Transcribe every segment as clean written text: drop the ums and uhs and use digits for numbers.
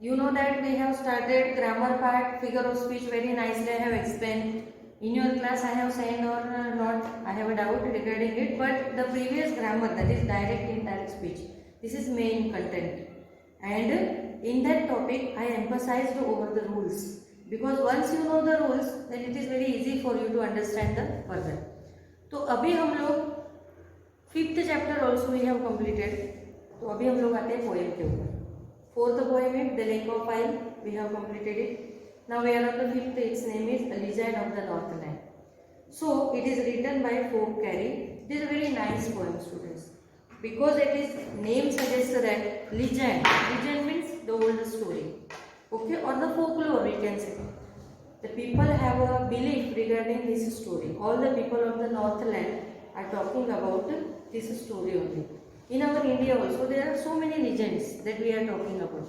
You know that we have started grammar part, figure of speech very nicely. I have explained. In your class, I have sent or not, I have a doubt regarding it. But the previous grammar, that is direct indirect speech, this is main content. And in that topic, I emphasized over the rules. Because once you know the rules, then it is very easy for you to understand the further. तो अभी हम लोग 5th chapter also we have completed. तो अभी हम लोग आते हैं पोएम के ऊपर. 4th poem is The Lake of Fire. We have completed it. Now we are on the 5th. Its name is A Legend of the Northland. So it is written by Folk Carey. It is a very nice poem, students, because it is name suggests that legend. Legend means the old story, okay, or the folklore we can say. The people have a belief regarding this story. All the people of the Northland are talking about this story only. In our India also there are so many legends that we are talking about,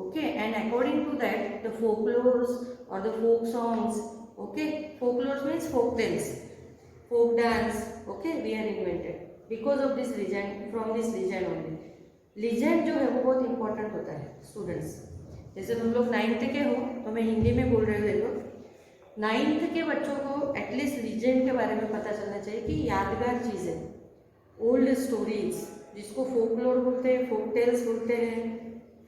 okay, and according to that the folklores or the folk songs, okay, folklore means folk tales, folk dance, okay, we are invented because of this legend, from this legend only. Legend जो है वो बहुत important होता है students. जैसे तुम लोग 9th के हो तो मैं हिंदी में बोल रही हूँ. देखो 9th के बच्चों को एटलीस्ट लीजेंड के बारे में पता चलना चाहिए कि यादगार चीज़ें, ओल्ड स्टोरीज जिसको फोकलोर बोलते हैं, फोक टेल्स बोलते हैं,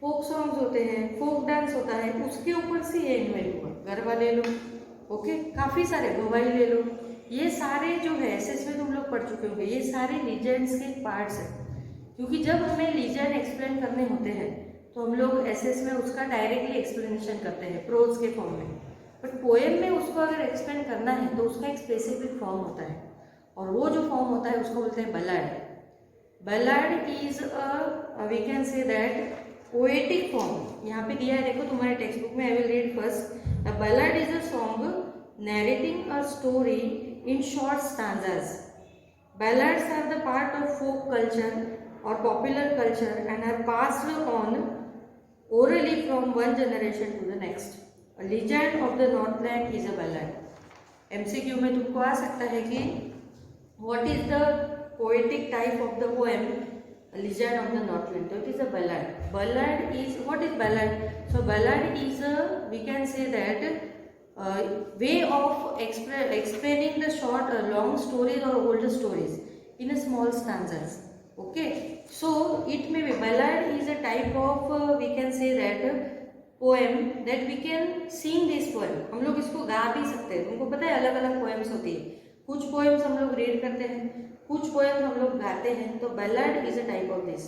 फोक सॉन्ग्स होते हैं, फोक डांस होता है, उसके ऊपर से ये इन्वेंट हुआ. गरबा ले लो, ओके, काफ़ी सारे भवाई ले लो, ये सारे जो है एसएस में तुम लोग पढ़ चुके होंगे, ये सारे लीजेंड्स के पार्ट्स हैं. क्योंकि जब हमें लीजेंड एक्सप्लेन करने होते हैं तो हम लोग एसएस में उसका डायरेक्टली एक्सप्लेनेशन करते हैं प्रोज के फॉर्म में. बट पोएम में उसको अगर एक्सप्लेन करना है तो उसका एक स्पेसिफिक फॉर्म होता है, और वो जो फॉर्म होता है उसको बोलते हैं ballad. Ballad is a we can say that poetic form. यहाँ पे दिया है, देखो तुम्हारे टेक्स्ट बुक में. I will read first. A ballad is a song narrating a story in short stanzas. Ballads are the part of folk culture or popular culture and are passed on orally from one generation to the next. A legend of the Northland is a ballad. MCQ में तुमको आ सकता है कि what is the poetic type of the poem? A legend of the Northland. So it is a ballad. Ballad is, what is ballad? So ballad is a, we can say that way of explaining the short or long stories or old stories in a small stanzas. Okay, so it may be ballad is a type of we can say that poem that we can sing this poem. हम लोग इसको गा भी सकते हैं. तुमको पता है अलग अलग पोएम्स होती है. कुछ पोएम्स हम लोग रीड करते हैं, कुछ पोएम्स हम लोग गाते हैं. तो ballad is a type of this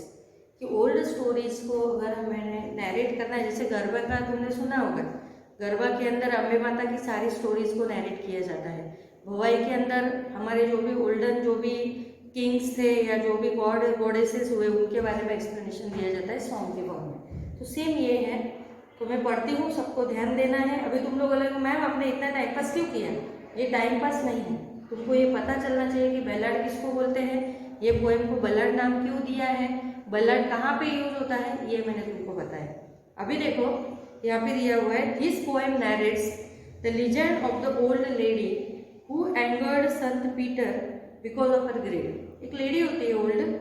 कि ओल्ड स्टोरीज को अगर हमें नैरेट करना है, जैसे गरबा का तुमने सुना होगा. गरबा के अंदर अम्बे माता की सारी स्टोरीज को नैरेट किया जाता है. भवाई के अंदर हमारे जो भी ओल्डन जो भी किंग्स थे या जो भी गॉड गॉडेसेस हुए उनके बारे में एक्सप्लेनेशन दिया जाता है सॉन्ग के फॉर्म में. तो सेम ये है. तो मैं पढ़ती हूँ, सबको ध्यान देना है. अभी तुम लोग अलग, मैम आपने इतना टाइम पास क्यों किया? ये टाइम पास नहीं है. तुमको ये पता चलना चाहिए कि बलाड किसको बोलते हैं, ये पोएम को बलाड नाम क्यों दिया है, बलाड कहाँ पे यूज होता है, ये मैंने तुमको बताया. अभी देखो यहाँ पे दिया हुआ है, this poem narrates the legend of the old lady who angered saint Peter because of her greed. एक लेडी होती है ओल्ड,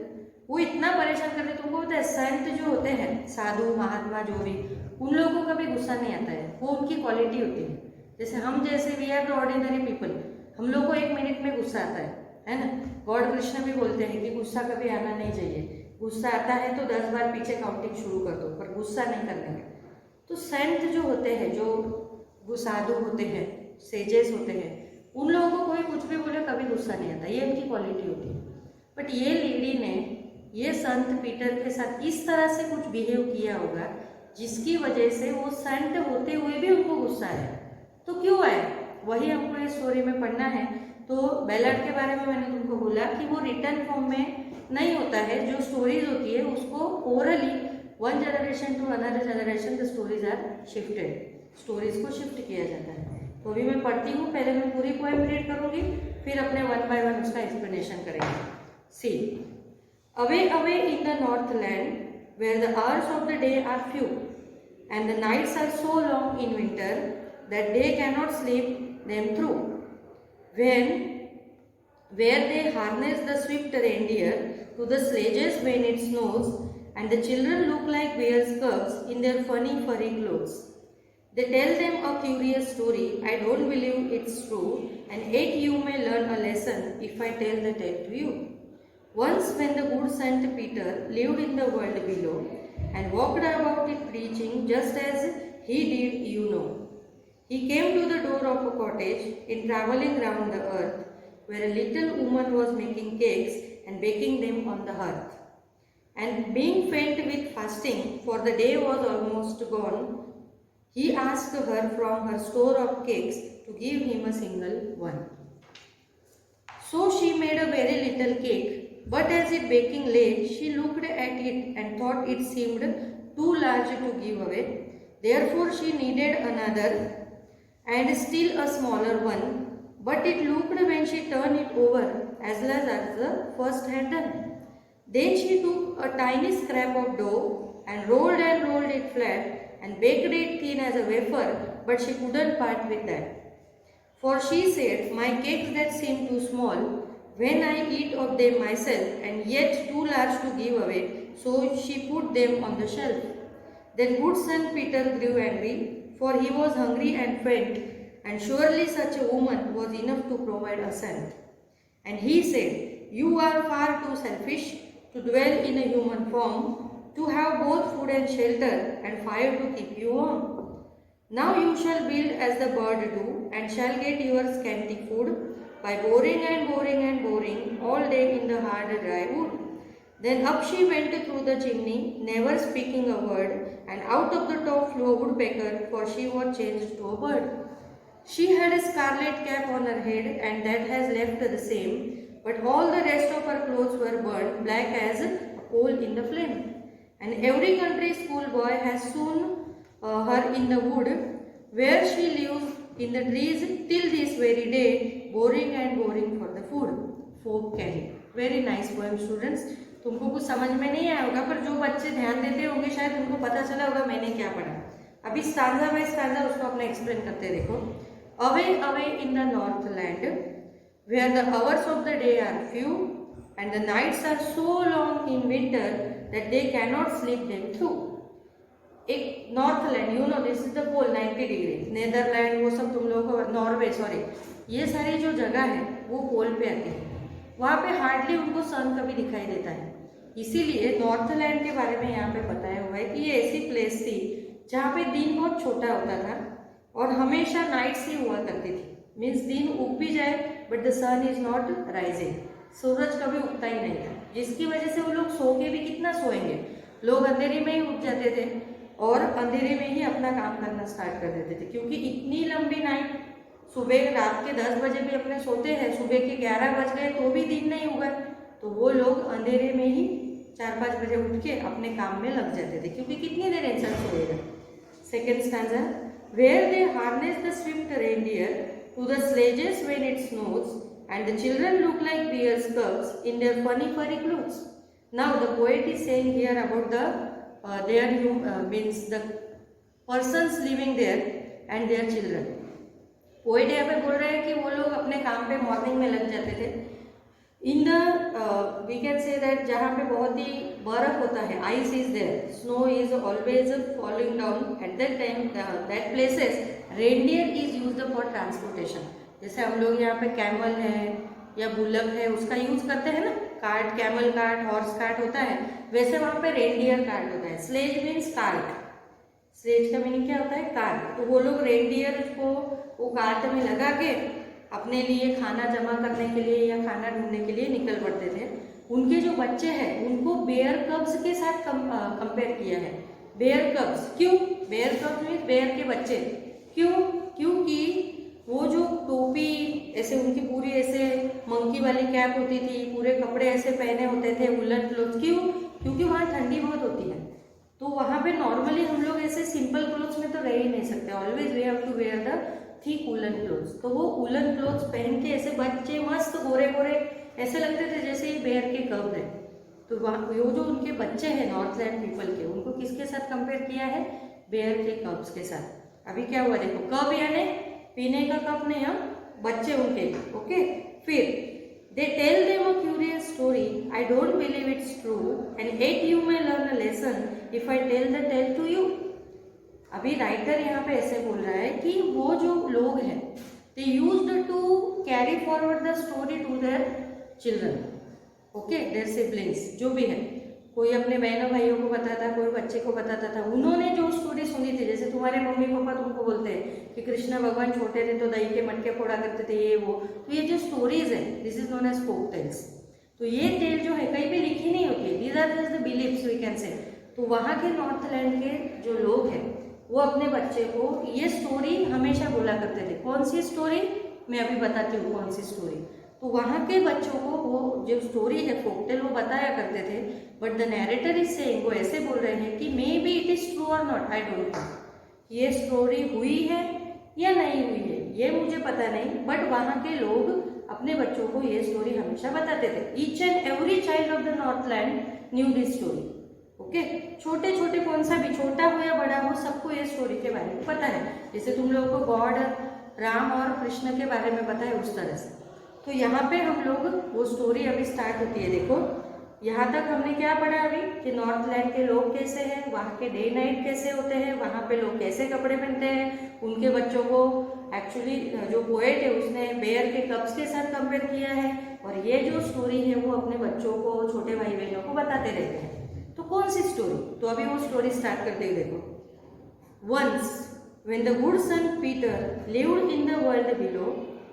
वो इतना परेशान करते. तुमको पता है संत जो होते हैं, साधु महात्मा जो भी, उन लोगों को कभी गुस्सा नहीं आता है. वो उनकी क्वालिटी होती है. जैसे हम जैसे we are the ordinary people, हम लोग को 1 मिनट में गुस्सा आता है ना. गॉड कृष्ण भी बोलते हैं कि गुस्सा कभी आना नहीं चाहिए. गुस्सा आता है तो 10 बार पीछे काउंटिंग शुरू कर दो, पर गुस्सा नहीं करने का. तो संत जो होते हैं, जो वो साधु होते हैं, सेजेस होते हैं, उन लोगों को कोई कुछ भी बोले कभी गुस्सा नहीं आता. ये उनकी क्वालिटी होती है. बट ये लेडी ने ये संत पीटर के साथ इस तरह से कुछ बिहेव किया होगा जिसकी वजह से वो संत होते हुए भी उनको गुस्सा आया. तो क्यों आया, वही हमको इस स्टोरी में पढ़ना है. तो बैलाड के बारे में मैंने तुमको बोला कि वो रिटर्न फॉर्म में नहीं होता है. जो स्टोरीज होती है उसको orally one generation to another generation the stories are shifted. Stories को शिफ्ट किया जाता है. तो अभी मैं पढ़ती हूँ. पहले मैं पूरी पोएम रीड करूँगी, फिर अपने 1 by 1 उसका एक्सप्लेनेशन करेंगे. See, away away in the north land where the hours of the day are few and the nights are so long in winter that day cannot sleep them through. Where they harness the swift reindeer to the sledges when it snows and the children look like bears' cubs in their funny furry clothes. They tell them a curious story. I don't believe it's true, and yet you may learn a lesson if I tell the tale to you. Once when the good Saint Peter lived in the world below and walked about it preaching just as he did, you know. He came to the door of a cottage in traveling round the earth, where a little woman was making cakes and baking them on the hearth. And being faint with fasting, for the day was almost gone, he asked her from her store of cakes to give him a single one. So she made a very little cake, but as it baking lay, she looked at it and thought it seemed too large to give away. Therefore she needed another and still a smaller one, but it looked when she turned it over as large as the first had done. Then she took a tiny scrap of dough and rolled it flat and baked it thin as a wafer, but she couldn't part with that. For she said, my cakes that seem too small, when I eat of them myself, and yet too large to give away, so she put them on the shelf. Then good son Peter grew angry, for he was hungry and faint, and surely such a woman was enough to provide a son. And he said, you are far too selfish to dwell in a human form, to have both food and shelter and fire to keep you warm. Now you shall build as the bird do, and shall get your scanty food by boring all day in the hard dry wood. Then up she went through the chimney, never speaking a word, and out of the top flew a woodpecker, for she was changed to a bird. She had a scarlet cap on her head, and that has left the same, but all the rest of her clothes were burned black as a coal in the flame. And every country schoolboy has seen her in the wood, where she lives in the trees till this very day, boring for the food. Folk carry. Very nice poem, students. तुमको कुछ समझ में नहीं आया होगा, पर जो बच्चे ध्यान देते होंगे शायद उनको पता चला होगा मैंने क्या पढ़ा. अभी स्टांजा बाय स्टांजा उसको अपने एक्सप्लेन करते देखो. Away, away in the north land, where the hours of the day are few, and the nights are so long in winter that they cannot sleep them through. एक north land, you know this is the pole 90 degree, Netherland वो सब तुम लोगों को, Norway sorry, ये सारी जो जगह है वो पोल पे आती है. वहाँ पे हार्डली उनको सन कभी दिखाई देता है. इसीलिए नॉर्थ लैंड के बारे में यहाँ पे बताया हुआ है कि ये ऐसी प्लेस थी जहाँ पे दिन बहुत छोटा होता था और हमेशा नाइट्स ही हुआ करती थी. मीन्स दिन उग भी जाए but the sun is not rising, सूरज कभी उगता ही नहीं था, जिसकी वजह से वो लोग सो के भी कितना सोएंगे. लोग अंधेरे में ही उठ जाते थे और अंधेरे में ही अपना काम करना स्टार्ट कर देते थे, क्योंकि इतनी लंबी नाइट, सुबह रात के 10 बजे भी अपने सोते हैं, सुबह के 11 बज गए तो भी दिन नहीं उगा, तो वो लोग अंधेरे में ही 4-5 बजे उठ के अपने काम में लग जाते थे, क्योंकि कितनी देर इंसान सोएगा. Second stanza, where they harness the swift reindeer to the sledges when it snows and the children look like bears' cubs in their funny furry clothes. Now the poet is saying here about the means the persons living there and their children. Poet यहाँ पे बोल रहे हैं कि वो लोग अपने काम पे मॉर्निंग में लग जाते थे. In the we can say that जहाँ पे बहुत ही बर्फ होता है, ice is there, snow is always falling down, at that time that places reindeer is used for transportation. जैसे हम लोग यहाँ पे कैमल है या बुलक है उसका यूज करते हैं ना, cart, camel cart, horse cart होता है, वैसे वहाँ पे रेनडियर कार्ट होता है. स्लेज मीन्स कार्ट, स्लेज का मीनिंग क्या होता है, कार्ट. तो वो लोग रेनडियर को वो कार्ट में लगा के अपने लिए खाना जमा करने के लिए या खाना ढूंढने के लिए निकल पड़ते थे. उनके जो बच्चे हैं उनको बेयर कब्स के साथ कंपेयर किया है. बेयर कब्स क्यों? बेयर कब्स मीन्स बेयर के बच्चे. क्यों? क्योंकि वो जो टोपी ऐसे उनकी पूरी ऐसे मंकी वाली कैप होती थी, पूरे कपड़े ऐसे पहने होते थे, वुलन क्लोथ. क्यों? क्योंकि वहाँ ठंडी बहुत होती है, तो वहाँ पे नॉर्मली हम लोग ऐसे सिंपल क्लोथ्स में तो रह ही नहीं सकते. Always we have to wear the thick woollen clothes. तो वो वुलन क्लोथ्स पहन के ऐसे बच्चे मस्त गोरे गोरे ऐसे लगते थे जैसे ही बेयर के कब है. तो वो जो उनके बच्चे हैं नॉर्थ लैंड पीपल के, उनको किसके साथ कंपेयर किया है? बेयर के कब्स के साथ. अभी क्या हुआ देखो, कब यानी पीने का कप नहीं, हम बच्चे उनके. ओके, फिर They tell them a curious story. I don't believe it's true, and yet you may learn a lesson if I tell the tale to you. अभी राइटर यहाँ पे ऐसे बोल रहा है कि वो जो लोग हैं, they used to carry forward the story to their children, okay, their siblings, जो भी है, कोई अपने बहनों भाइयों को बताता, कोई बच्चे को बताता था। उन्होंने जो स्टोरी सुनी थी, जैसे तुम्हारे मम्मी पापा तुमको बोलते हैं कि कृष्ण भगवान छोटे थे तो दही के मटके फोड़ा करते थे, ये वो, तो ये जो स्टोरीज है, this is known as folk tales. तो ये टेल जो है कहीं पे लिखी नहीं होती है, these are just the beliefs we can say. तो वहाँ के नॉर्थलैंड के जो लोग हैं वो अपने बच्चे को ये स्टोरी हमेशा बोला करते थे। कौन सी स्टोरी, मैं अभी बताती हूँ कौन सी स्टोरी। तो वहाँ के बच्चों को वो जो स्टोरी है फोकटेल वो बताया करते थे। But the narrator is saying, वो ऐसे बोल रहे हैं कि may be it is true और नॉट, आई डोंट नो, ये स्टोरी हुई है या नहीं हुई है ये मुझे पता नहीं, बट वहाँ के लोग अपने बच्चों को ये स्टोरी हमेशा बताते थे। Each and every child of the Northland new this story, okay. छोटे छोटे कौन सा भी, छोटा हो या बड़ा हो, सबको ये स्टोरी के बारे में पता है। जैसे तुम लोगों को गॉड राम और कृष्ण के बारे में पता है, उस तरह से। तो यहाँ पे हम लोग वो स्टोरी अभी स्टार्ट होती है। देखो यहाँ तक हमने क्या पढ़ा अभी कि नॉर्थलैंड के लोग कैसे हैं, वहाँ के डे नाइट कैसे होते हैं, वहाँ पे लोग कैसे कपड़े पहनते हैं, उनके बच्चों को एक्चुअली जो पोएट है उसने बेयर के कप्स के साथ कंपेयर किया है, और ये जो स्टोरी है वो अपने बच्चों को, छोटे भाई बहनों को बताते रहते हैं। तो कौन सी स्टोरी, तो अभी वो स्टोरी स्टार्ट करते हैं। देखो, once when the good son Peter lived in the world below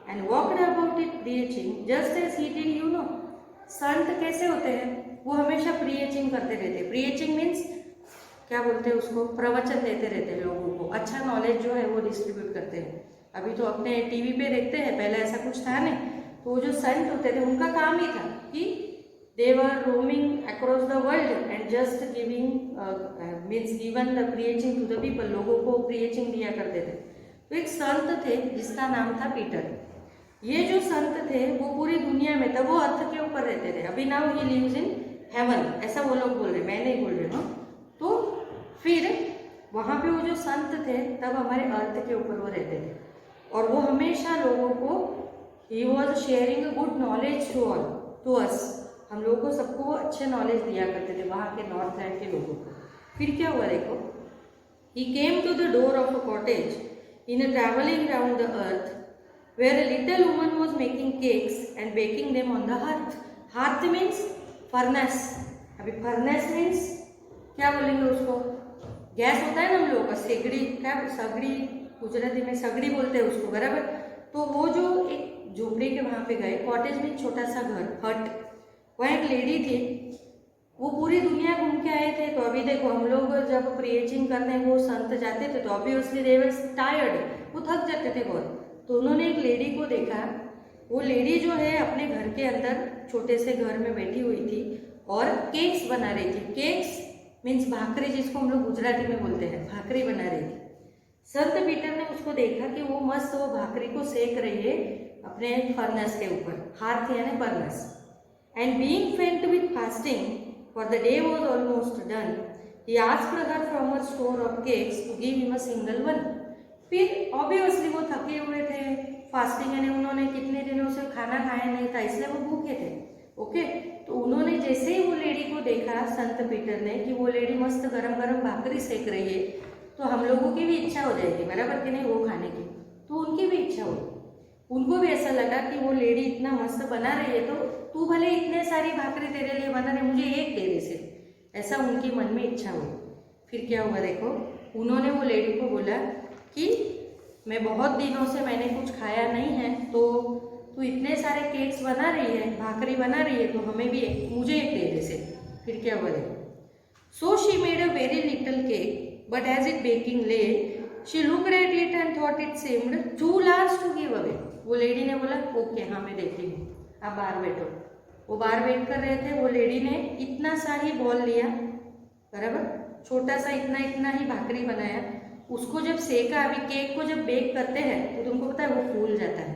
and walked about it preaching just as he did, you know. संत कैसे होते हैं, वो हमेशा प्रीचिंग करते रहते हैं। प्रीचिंग मीन्स क्या बोलते हैं उसको, प्रवचन देते रहते हैं लोगों को, अच्छा नॉलेज जो है वो डिस्ट्रीब्यूट करते हैं। अभी तो अपने टीवी पे देखते हैं, पहले ऐसा कुछ था नहीं। तो वो जो संत होते थे उनका काम ही था कि they were roaming across the world and just giving means given the preaching to the people, लोगों को प्रीचिंग दिया करते थे। तो एक संत थे जिसका नाम था पीटर। ये जो संत थे वो पूरी दुनिया में था, वो अर्थ के ऊपर रहते थे। अभी now he lives in heaven, ऐसा वो लोग बोल रहे, मैं नहीं बोल रही हूँ। तो फिर वहाँ पे वो जो संत थे तब हमारे अर्थ के ऊपर वो रहते थे, और वो हमेशा लोगों को, he was sharing a good knowledge to all, to us, हम लोगों को सबको अच्छे नॉलेज दिया करते थे वहाँ के नॉर्थलैंड के लोगों को। फिर क्या हुआ देखो, he came to the door of a cottage in a travelling round the earth where a little woman was making cakes and baking them on the hearth. Hearth means furnace. अभी furnace means क्या बोलेंगे उसको, gas होता है ना हम लोगों का, सेगड़ी, क्या सगड़ी, गुजराती में सगड़ी बोलते हैं उसको, बराबर। तो वो जो एक झोपड़ी के वहाँ पे गए, कॉटेज में छोटा सा घर, हट, वहाँ एक लेडी थी, वो पूरी दुनिया घूम के आए थे। तो अभी देखो हम लोग जब प्रीचिंग करने वो संत जाते थे तो ऑब्वियसली दे वर टायर्ड, वो थक जाते थे बहुत। तो उन्होंने एक लेडी को देखा, वो लेडी जो है अपने घर के अंदर छोटे से घर में बैठी हुई थी और केक्स बना रही थी। केक्स मीन्स भाकरी, जिसको हम लोग गुजराती में बोलते हैं, भाकरी बना रही थी। संत पीटर ने उसको देखा कि वो मस्त वो भाकरी को सेक रही है अपने फर्नेस के ऊपर, हाथ यानी furnace. And being faint with fasting for the day was almost done, he asked her from her store of cakes to give him a single one. फिर ऑब्वियसली वो थके हुए थे, फास्टिंग यानी उन्होंने कितने दिनों से खाना खाया नहीं था, इसलिए वो भूखे थे, ओके। तो उन्होंने जैसे ही वो लेडी को देखा, संत पीटर ने, कि वो लेडी मस्त गरम गरम भाकरी सेक रही है, तो हम लोगों की भी इच्छा हो जाएगी, बराबर कि नहीं, वो खाने की। तो उनकी भी इच्छा हुई, उनको भी ऐसा लगा कि वो लेडी इतना मस्त बना रही है, तो तू भले इतने सारी भाकरी तेरे लिए बना रही, मुझे एक दे दे सिर्फ, ऐसा उनकी मन में इच्छा हुई। फिर क्या हुआ देखो, उन्होंने वो लेडी को बोला कि मैं बहुत दिनों से मैंने कुछ खाया नहीं है, तो तू इतने सारे केक्स बना रही है, भाकरी बना रही है, तो हमें भी मुझे एक दे दे से। फिर क्या बोले, so she made a very little cake, but as it baking lay she looked at it and thought it seemed too large to give away. वो लेडी ने बोला ओके, हाँ मैं देख रही हूँ, आप बाहर बैठो। वो बाहर बैठ कर रहे थे, वो लेडी ने इतना सा ही बॉल लिया, बराबर, छोटा सा इतना इतना ही भाकरी बनाया, उसको जब सेका, अभी केक को जब बेक करते हैं तो तुमको पता है वो फूल जाता है,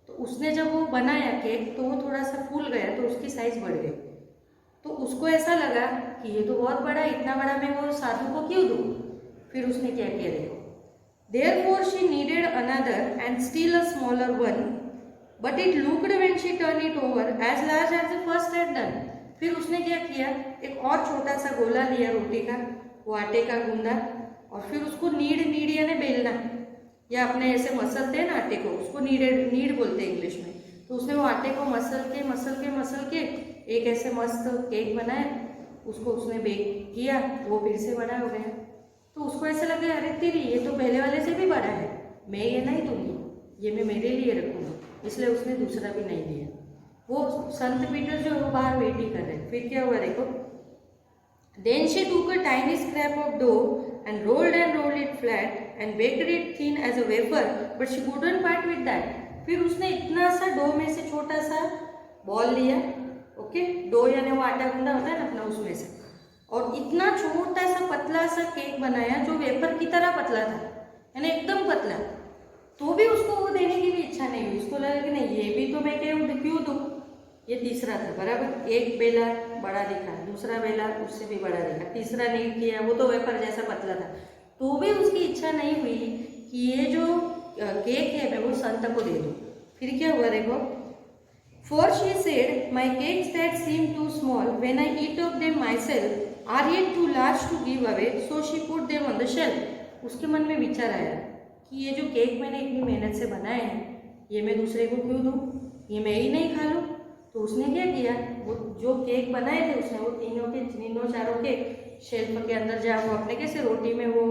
तो उसने जब वो बनाया केक तो वो थोड़ा सा फूल गया, तो उसकी साइज बढ़ गई। तो उसको ऐसा लगा कि ये तो बहुत बड़ा, इतना बड़ा मैं वो साधु को क्यों दूँ। फिर उसने क्या किया देखो, therefore she needed another and still a smaller one but it looked when she turn it over as large as the first had done. फिर उसने क्या किया, एक और छोटा सा गोला लिया रोटी का, वो आटे का गूंदा, और फिर उसको नीड यानी बेलना, या अपने ऐसे मसलते हैं ना आटे को, उसको नीड बोलते हैं इंग्लिश में। तो उसने वो आटे को मसल के एक ऐसे मस्त केक बनाया, उसको उसने बेक किया, वो फिर से बड़ा हो गया। तो उसको ऐसा लगा, अरे तेरी ये तो पहले वाले से भी बड़ा है, मैं ये नहीं दूंगी, ये मैं मेरे लिए रखूँगा, इसलिए उसने दूसरा भी नहीं लिया। वो संत पीटर जो है वो बाहर वेट ही कर रहे। फिर क्या हुआ देखो, then she took a tiny scrap of dough and rolled it flat and baked it thin as a wafer, but she couldn't part with that. फिर उसने इतना सा डो में से छोटा सा बॉल लिया, ओके, डो यानी वो आटा गूंदा होता है ना अपना, उसमें से, और इतना छोटा सा पतला सा केक बनाया जो वेफर की तरह पतला था, यानी एकदम पतला। तो भी उसको वो देने की भी इच्छा नहीं हुई, उसको लगा कि नहीं ये भी तो मैं क्यों दूँ। ये तीसरा था बराबर, एक बेला बड़ा दिखा, दूसरा बेला उससे भी बड़ा दिखा, तीसरा नहीं किया, वो तो वेफर जैसा पतला था। तो भी उसकी इच्छा नहीं हुई कि ये जो केक है मैं वो संत को दे दूँ। फिर क्या हुआ देखो, for she said my cakes that seem too small when I eat of them myself are yet too large to give away, so she put them on the shelf. उसके मन में विचार आया कि ये जो केक मैंने इतनी मेहनत से बनाए हैं, ये मैं दूसरे को क्यों दूँ, ये मैं ही नहीं खा लूँ। तो उसने क्या किया, वो जो केक बनाए थे उसने वो तीनों चारों के शेल्फ के अंदर जहाँ वो अपने कैसे रोटी में वो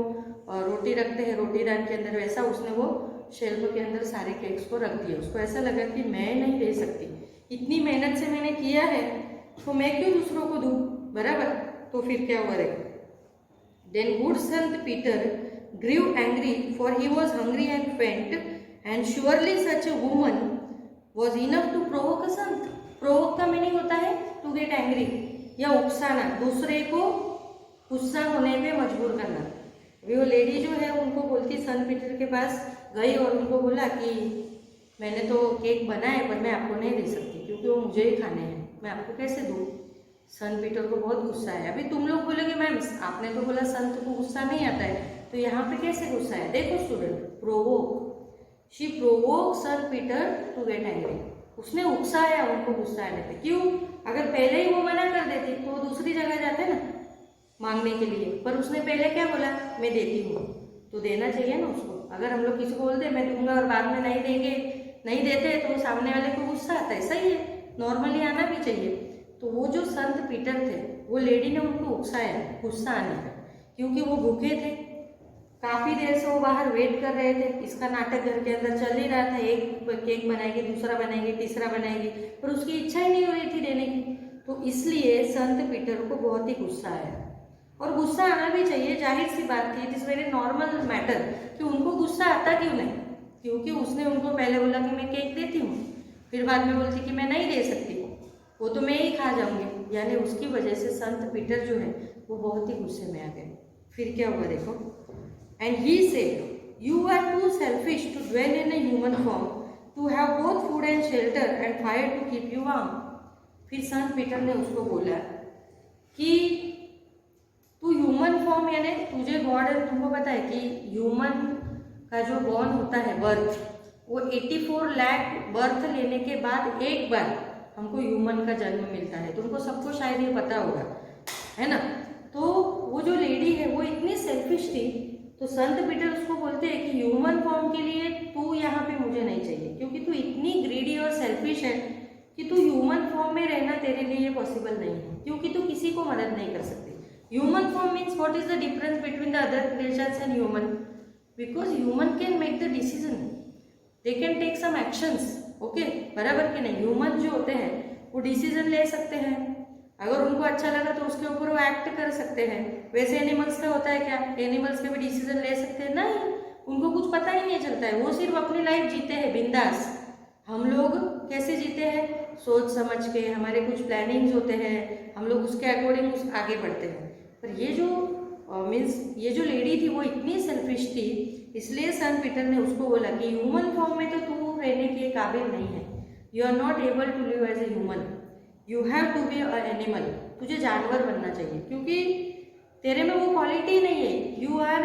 रोटी रखते हैं रोटी दान के अंदर, वैसा उसने वो शेल्फ के अंदर सारे केक्स को रख दिया। उसको ऐसा लगा कि मैं नहीं दे सकती, इतनी मेहनत से मैंने किया है तो मैं क्यों दूसरों को दूँ, बराबर। तो फिर क्या हुआ देखो, then good saint Peter grew angry for he was hungry and faint and surely such a woman was enough to provoke a saint. Provoke का मीनिंग होता है टू गेट एंग्री, या उकसाना, दूसरे को गुस्सा होने पे मजबूर करना। वो लेडी जो है उनको बोलती, संत पीटर के पास गई और उनको बोला कि मैंने तो केक बनाए पर मैं आपको नहीं दे सकती क्योंकि वो मुझे ही खाने हैं, मैं आपको कैसे दूँ। संत पीटर को बहुत गुस्सा है। अभी तुम लोग बोलोगे मैम आपने तो बोला संत को गुस्सा नहीं आता है, तो यहाँ पे कैसे गुस्सा है। देखो student, provoke, she provoke Sant Peter to get angry. उसने उकसाया उनको गुस्सा आने पे। क्यों, अगर पहले ही वो मना कर देती तो वो दूसरी जगह जाते ना मांगने के लिए, पर उसने पहले क्या बोला, मैं देती हूँ, तो देना चाहिए ना उसको। अगर हम लोग किसी को बोलते मैं दूंगा और बाद में नहीं देंगे, नहीं देते, तो सामने वाले को गुस्सा आता है, सही है, नॉर्मली आना भी चाहिए। तो वो जो संत पीटर थे, वो लेडी ने उनको उकसाया गुस्सा आने पर, क्योंकि वो भूखे थे, काफ़ी देर से वो बाहर वेट कर रहे थे। इसका नाटक घर के अंदर चल ही रहा था, एक केक बनाएगी, दूसरा बनाएगी, तीसरा बनाएगी, पर उसकी इच्छा ही नहीं हो रही थी देने की। तो इसलिए संत पीटर को बहुत ही गुस्सा आया, और गुस्सा आना भी चाहिए, जाहिर सी बात थी, it is very normal matter कि उनको गुस्सा आता क्यों नहीं, क्योंकि उसने उनको पहले बोला कि मैं केक देती हूँ, फिर बाद में बोलती कि मैं नहीं दे सकती, वो तो मैं ही खा जाऊँगी, यानी उसकी वजह से संत पीटर जो है वो बहुत ही गुस्से में आ गए। फिर क्या हुआ देखो, and he said, you are too selfish to dwell in a human form, to have both food and shelter and fire to keep you warm. फिर संत पीटर ने उसको बोला कि तू ह्यूमन फॉर्म, यानी तुझे गॉड, तुमको पता है कि ह्यूमन का जो बॉर्न होता है बर्थ, वो 84 लाख बर्थ लेने के बाद एक बार हमको ह्यूमन का जन्म मिलता है। तुमको सबको शायद ये पता होगा, है ना। तो वो जो लेडी है वो इतनी सेल्फिश थी, तो संत पीटर उसको बोलते हैं कि ह्यूमन फॉर्म के लिए तू यहाँ पे मुझे नहीं चाहिए, क्योंकि तू इतनी ग्रीडी और सेल्फिश है कि तू ह्यूमन फॉर्म में रहना तेरे लिए पॉसिबल नहीं है, क्योंकि तू किसी को मदद नहीं कर सकती। Human form means what is the difference between the other creations and human, because human can make the decision, they can take some actions, okay, बराबर कि नहीं। ह्यूमन जो होते हैं वो डिसीजन ले सकते हैं, अगर उनको अच्छा लगा तो उसके ऊपर वो एक्ट कर सकते हैं। वैसे एनिमल्स का होता है क्या, एनिमल्स के भी डिसीजन ले सकते हैं नहीं, उनको कुछ पता ही नहीं चलता है, वो सिर्फ अपनी लाइफ जीते हैं बिंदास। हम लोग कैसे जीते हैं, सोच समझ के, हमारे कुछ प्लानिंग्स होते हैं, हम लोग उसके अकॉर्डिंग आगे बढ़ते हैं। पर ये जो ये जो लेडी थी वो इतनी सेल्फिश थी, इसलिए संत पीटर ने उसको बोला कि ह्यूमन फॉर्म में तो तू रहने के काबिल नहीं है, you are not able to live as a human, you have to be a animal, तुझे जानवर बनना चाहिए, क्योंकि तेरे में वो क्वालिटी नहीं है। You are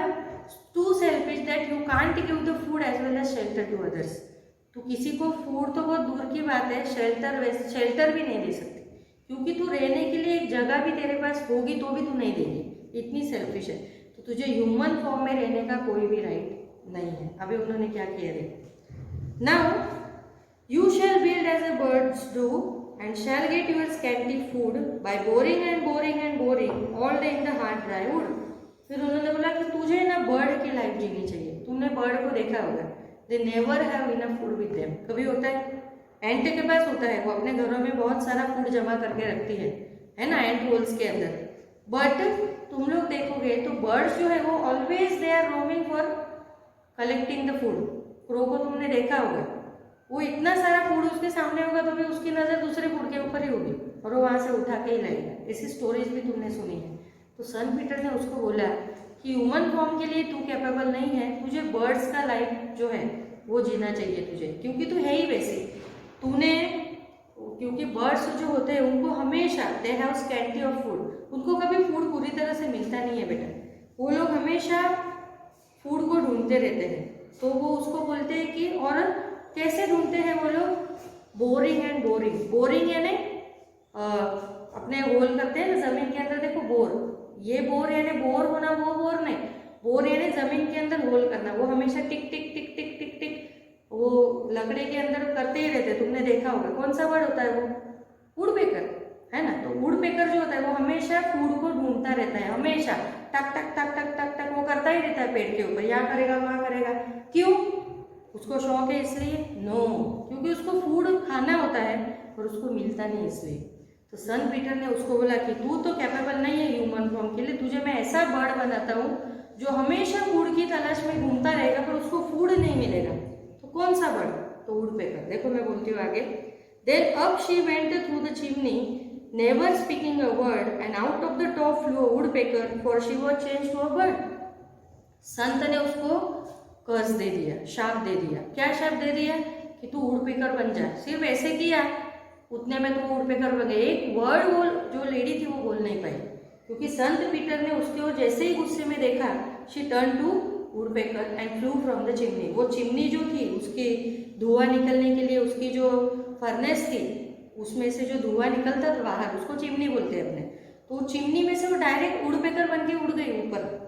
too selfish that you can't give the food as well as shelter to others. तो किसी को फूड तो बहुत दूर की बात है, शेल्टर भी नहीं दे सकती, क्योंकि तू रहने के लिए एक जगह भी तेरे पास होगी तो भी तू नहीं देगी, इतनी सेल्फिश है। तो तुझे ह्यूमन फॉर्म में रहने का कोई भी राइट नहीं है। अभी उन्होंने क्या किया देख। Now you shall build as a birds do and shall get your scanty food by boring and boring and boring all day in the hard dry wood। फिर उन्होंने बोला कि तुझे ना बर्ड की लाइफ जीनी चाहिए। तुमने बर्ड को देखा होगा, they never have enough food with them. कभी होता है, एंट के पास होता है, वो अपने घरों में बहुत सारा फूड जमा करके रखती है ना, एंट होल्स के अंदर। बट तुम लोग देखोगे तो बर्ड्स जो है वो always they are roaming for collecting the food. Crow को तुमने देखा होगा, वो इतना सारा फूड उसके सामने होगा तो भी उसकी नज़र दूसरे फूड के ऊपर ही होगी और वो वहाँ से उठा के ही लाएगा। ऐसी स्टोरीज भी तुमने सुनी है। तो सन पीटर ने उसको बोला कि ह्यूमन फॉर्म के लिए तू कैपेबल नहीं है, तुझे बर्ड्स का लाइफ जो है वो जीना चाहिए तुझे, क्योंकि तू है ही वैसे। तूने, क्योंकि बर्ड्स जो होते हैं उनको हमेशा they have scanty of food, उनको कभी फूड पूरी तरह से मिलता नहीं है बेटा। वो लोग हमेशा फूड को ढूंढते रहते हैं। तो वो उसको बोलते हैं कि, और कैसे ढूंढते हैं वो लोग, बोरिंग एंड बोरिंग। बोरिंग यानी अपने होल करते हैं ना जमीन के अंदर, देखो बोर, ये बोर यानी बोर होना, वो बोर नहीं, बोर यानी जमीन के अंदर होल करना। वो हमेशा टिक टिक टिक टिक टिक टिक वो लकड़े के अंदर करते ही रहते, तुमने देखा होगा। कौन सा वर्ड होता है वो, वुड पेकर है ना। तो वुड पेकर जो होता है वो हमेशा फूड को ढूंढता रहता है, हमेशा टक टक टक टक टक टक वो करता ही रहता है पेड़ के ऊपर, यहाँ करेगा वहाँ करेगा। क्यों, उसको शौक है इसलिए? नो, क्योंकि उसको फूड खाना होता है और उसको मिलता नहीं इसलिए। तो सन पीटर ने उसको बोला कि तू तो कैपेबल नहीं है ह्यूमन फॉर्म के लिए, तुझे मैं ऐसा बर्ड बनाता हूँ जो हमेशा फूड की तलाश में घूमता रहेगा पर उसको फूड नहीं मिलेगा। तो कौन सा बर्ड? तो वुड पेकर। देखो मैं बोलती हूँ आगे। Then up she went through the chimney never speaking a word and out of the top flue a woodpecker for she was change to a bird. संत ने उसको कर्ज दे दिया, शाप दे दिया। क्या शाप दे दिया? कि तू वुड पेकर बन जा। सिर्फ ऐसे किया, उतने में तो वुड पेकर बन गए। एक वर्ड वो जो लेडी थी वो बोल नहीं पाई, क्योंकि संत पीटर ने उसके ओर जैसे ही गुस्से में देखा, she turn to woodpecker and flew from the chimney. वो चिमनी जो थी, उसकी धुआं निकलने के लिए उसकी जो फर्नेस थी, उसमें से जो धुआं निकलता था बाहर, उसको चिमनी बोलते हैं अपने। तो चिमनी में से वो डायरेक्ट वुड पेकर बन के उड़ गई ऊपर।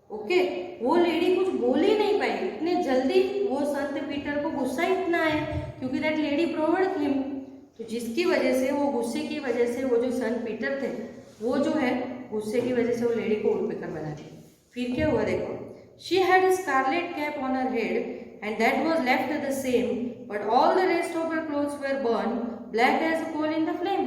ओके, वो लेडी कुछ बोल ही नहीं पाई, इतने जल्दी वो संत पीटर को गुस्सा इतना आया, क्योंकि दैट लेडी प्रोवर्ड हिम। तो जिसकी वजह से, वो गुस्से की वजह से, वो जो संत पीटर थे वो जो है गुस्से की वजह से वो लेडी को वुड पेकर बना दी। फिर क्या हुआ देखो। She had a scarlet cap on her head and that was left the same but all the rest of her clothes were burn black as a coal in the flame.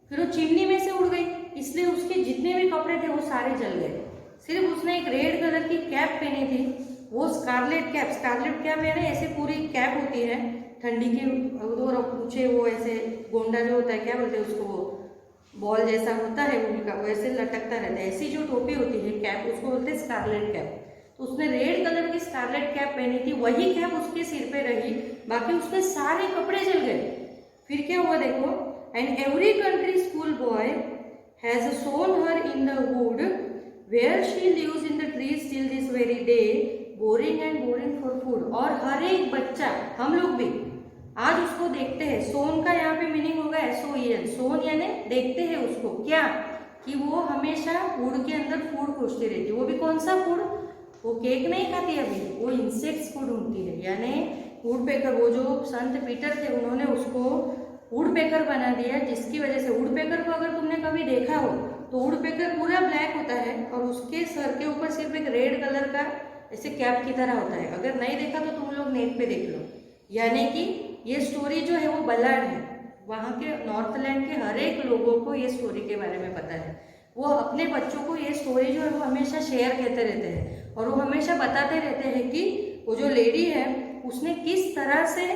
फिर वो chimney में से उड़ गई, इसलिए उसके जितने भी कपड़े थे वो सारे जल गए। सिर्फ उसने एक रेड कलर की कैप पहनी थी, वो स्कारलेट कैप। स्कारलेट कैप यानी ऐसे पूरी कैप होती है ठंडी के पूछे, वो ऐसे गोंडा जो होता है, क्या बोलते हैं उसको, वो बॉल जैसा होता है उनका, वो ऐसे लटकता रहता है। ऐसी जो टोपी होती है कैप, उसको बोलते हैं स्कारलेट कैप। तो उसने रेड कलर की स्कारलेट कैप पहनी थी, वही कैप उसके सिर पे रही, बाकी उसके सारे कपड़े जल गए। फिर क्या हुआ देखो। And every country school boy has seen her in the wood where she lives in the trees till this very day, boring and boring for food। और हर एक बच्चा, हम लोग भी आज उसको देखते हैं। सोन का यहाँ पे मीनिंग होगा SOEN, सोन यानी देखते हैं उसको, क्या कि वो हमेशा वुड के अंदर फूड खोजती रहती है। वो भी कौन सा फूड? वो केक नहीं खाती अभी, वो इंसेक्ट्स को ढूंढती है। यानी वुड पेकर, वो जो संत पीटर थे उन्होंने उसको वुड पेकर बना दिया, जिसकी वजह से वुड पेकर को अगर तुमने कभी देखा हो तो वुड पेकर पूरा ब्लैक होता है और उसके सर के ऊपर सिर्फ एक रेड कलर का ऐसे कैप की तरह होता है। अगर नहीं देखा तो तुम लोग नेट पे देख लो। यानी कि ये स्टोरी जो है वो बलाड है, वहाँ के नॉर्थलैंड के हर एक लोगों को ये स्टोरी के बारे में पता है। वो अपने बच्चों को ये स्टोरी जो है वो हमेशा शेयर करते रहते हैं और वो हमेशा बताते रहते हैं कि वो जो लेडी है उसने किस तरह से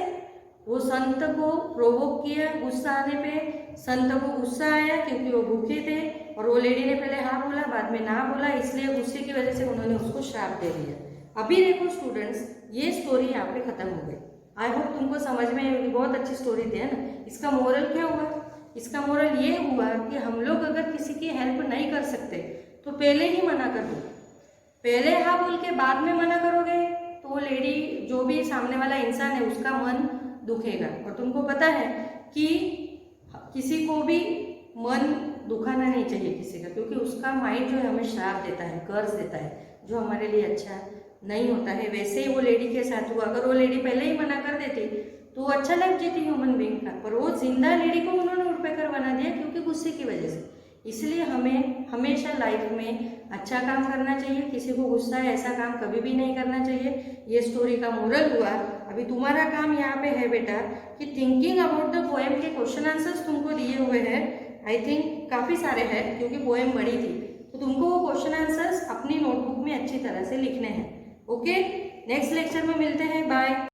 वो संत को प्रोवोक किया। गुस्सा आने पे संत को गुस्सा आया क्योंकि वो भूखे थे और वो लेडी ने पहले हाँ बोला, बाद में ना बोला, इसलिए गुस्से की वजह से उन्होंने उसको श्राप दे दिया। अभी देखो स्टूडेंट्स, ये स्टोरी यहाँ पे खत्म हो गई। आई होप तुमको समझ में आएगी, बहुत अच्छी स्टोरी थी, है ना। इसका मोरल क्या हुआ? इसका मोरल ये हुआ कि हम लोग अगर किसी की हेल्प नहीं कर सकते तो पहले ही मना कर दो। पहले हाँ बोल के बाद में मना करोगे तो वो लेडी, जो भी सामने वाला इंसान है, उसका मन दुखेगा। और तुमको पता है कि किसी को भी मन दुखाना नहीं चाहिए किसी का, क्योंकि उसका माइंड जो है हमें श्राप देता है, कर्ज देता है, जो हमारे लिए अच्छा नहीं होता है। वैसे ही वो लेडी के साथ हुआ। अगर वो लेडी पहले ही मना कर देती तो वो अच्छा लाइफ जीती ह्यूमन बीइंग का, पर वो जिंदा लेडी को उन्होंने वुडपेकर बना दिया क्योंकि गुस्से की वजह से। इसलिए हमें हमेशा लाइफ में अच्छा काम करना चाहिए, किसी को गुस्सा है ऐसा काम कभी भी नहीं करना चाहिए। ये स्टोरी का मोरल हुआ। अभी तुम्हारा काम यहाँ पे है बेटा कि थिंकिंग अबाउट द पोएम के क्वेश्चन आंसर्स तुमको दिए हुए हैं, आई थिंक काफ़ी सारे हैं क्योंकि पोएम बड़ी थी, तो तुमको वो क्वेश्चन आंसर्स अपनी नोटबुक में अच्छी तरह से लिखने हैं। ओके, नेक्स्ट लेक्चर में मिलते हैं, बाय।